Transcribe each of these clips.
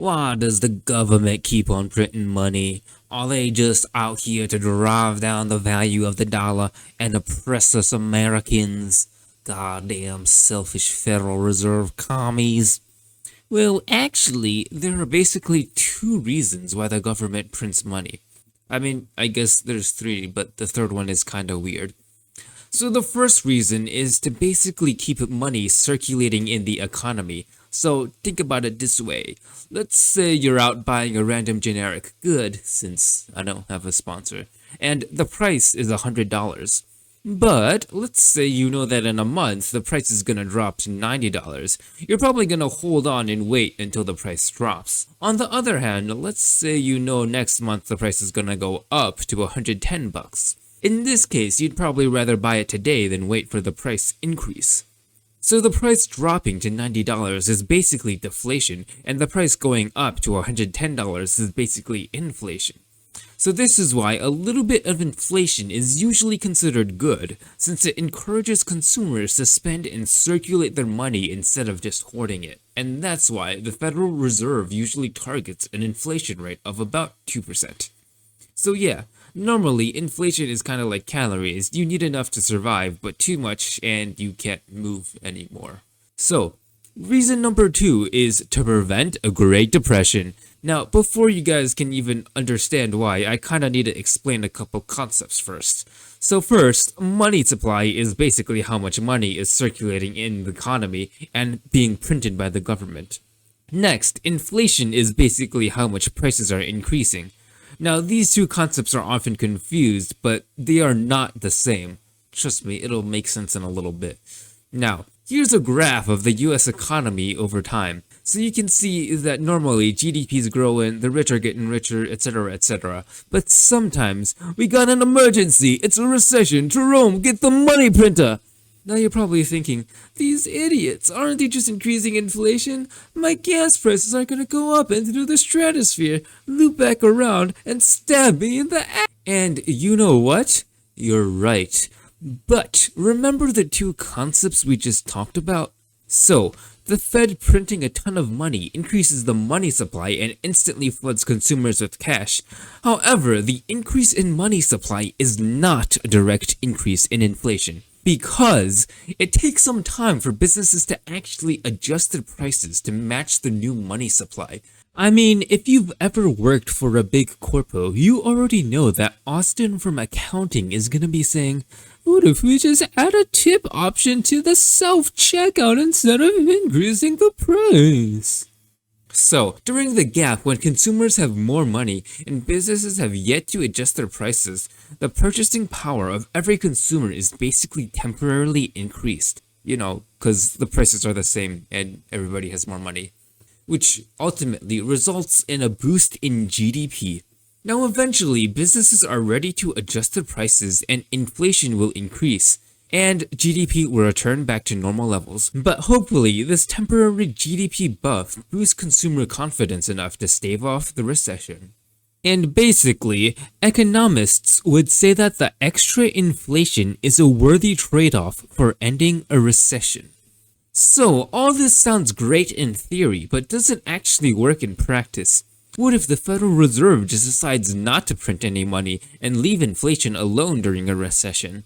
Why does the government keep on printing money? Are they just out here to drive down the value of the dollar and oppress us Americans? Goddamn selfish Federal Reserve commies. Well, actually, there are basically two reasons why the government prints money. I mean, I guess there's three, but the third one is kinda weird. So the first reason is to basically keep money circulating in the economy. So think about it this way. Let's say you're out buying a random generic good, since I don't have a sponsor, and the price is $100. But let's say you know that in a month the price is gonna drop to $90. You're probably gonna hold on and wait until the price drops. On the other hand, let's say you know next month the price is gonna go up to $110. In this case, you'd probably rather buy it today than wait for the price increase. So the price dropping to $90 is basically deflation, and the price going up to $110 is basically inflation. So this is why a little bit of inflation is usually considered good, since it encourages consumers to spend and circulate their money instead of just hoarding it. And that's why the Federal Reserve usually targets an inflation rate of about 2%. So yeah, normally inflation is kind of like calories. You need enough to survive, but too much and you can't move anymore. So, reason number two is to prevent a Great Depression. Now, before you guys can even understand why, I kind of need to explain a couple concepts first. So first, money supply is basically how much money is circulating in the economy and being printed by the government. Next, inflation is basically how much prices are increasing. Now, these two concepts are often confused, but they are not the same. Trust me, it'll make sense in a little bit. Now, here's a graph of the US economy over time. So you can see that normally GDP is growing, the rich are getting richer, etc., etc. But sometimes we got an emergency, it's a recession, Jerome, get the money printer! Now you're probably thinking, these idiots, aren't they just increasing inflation? My gas prices are gonna go up into the stratosphere, loop back around, and stab me in the ass. And you know what? You're right. But remember the two concepts we just talked about? So, the Fed printing a ton of money increases the money supply and instantly floods consumers with cash. However, the increase in money supply is not a direct increase in inflation, because it takes some time for businesses to actually adjust their prices to match the new money supply. I mean, if you've ever worked for a big corpo, you already know that Austin from accounting is gonna be saying, what if we just add a tip option to the self-checkout instead of increasing the price? So, during the gap when consumers have more money and businesses have yet to adjust their prices, the purchasing power of every consumer is basically temporarily increased. You know, because the prices are the same and everybody has more money, which ultimately results in a boost in GDP. Now eventually, businesses are ready to adjust their prices and inflation will increase, and GDP will return back to normal levels. But hopefully, this temporary GDP buff boosts consumer confidence enough to stave off the recession. And basically, economists would say that the extra inflation is a worthy trade-off for ending a recession. So, all this sounds great in theory, but does it actually work in practice? What if the Federal Reserve just decides not to print any money and leave inflation alone during a recession?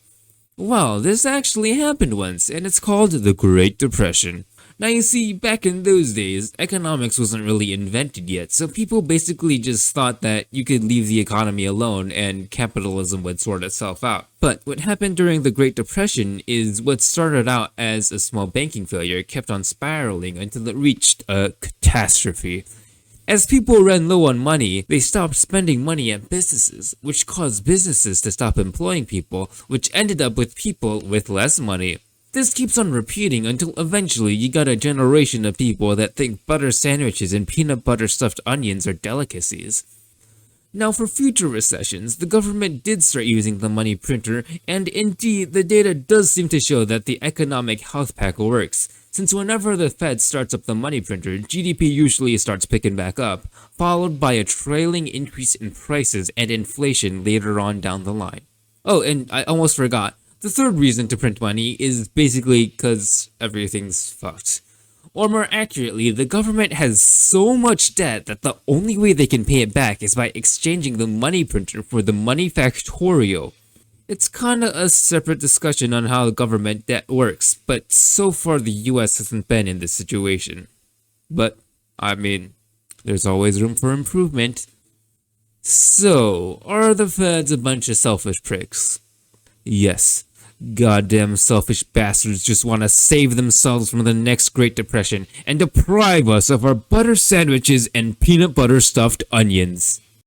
Well, this actually happened once, and it's called the Great Depression. Now you see, back in those days, economics wasn't really invented yet, so people basically just thought that you could leave the economy alone and capitalism would sort itself out. But what happened during the Great Depression is what started out as a small banking failure kept on spiraling until it reached a catastrophe. As people ran low on money, they stopped spending money at businesses, which caused businesses to stop employing people, which ended up with people with less money. This keeps on repeating until eventually you got a generation of people that think butter sandwiches and peanut butter stuffed onions are delicacies. Now for future recessions, the government did start using the money printer, and indeed the data does seem to show that the economic health pack works, since whenever the Fed starts up the money printer, GDP usually starts picking back up, followed by a trailing increase in prices and inflation later on down the line. Oh, and I almost forgot, the third reason to print money is basically because everything's fucked. Or more accurately, the government has so much debt that the only way they can pay it back is by exchanging the money printer for the money factorio. It's kinda a separate discussion on how government debt works, but so far the US hasn't been in this situation. But, I mean, there's always room for improvement. So, are the feds a bunch of selfish pricks? Yes. Goddamn selfish bastards just want to save themselves from the next Great Depression and deprive us of our butter sandwiches and peanut butter stuffed onions.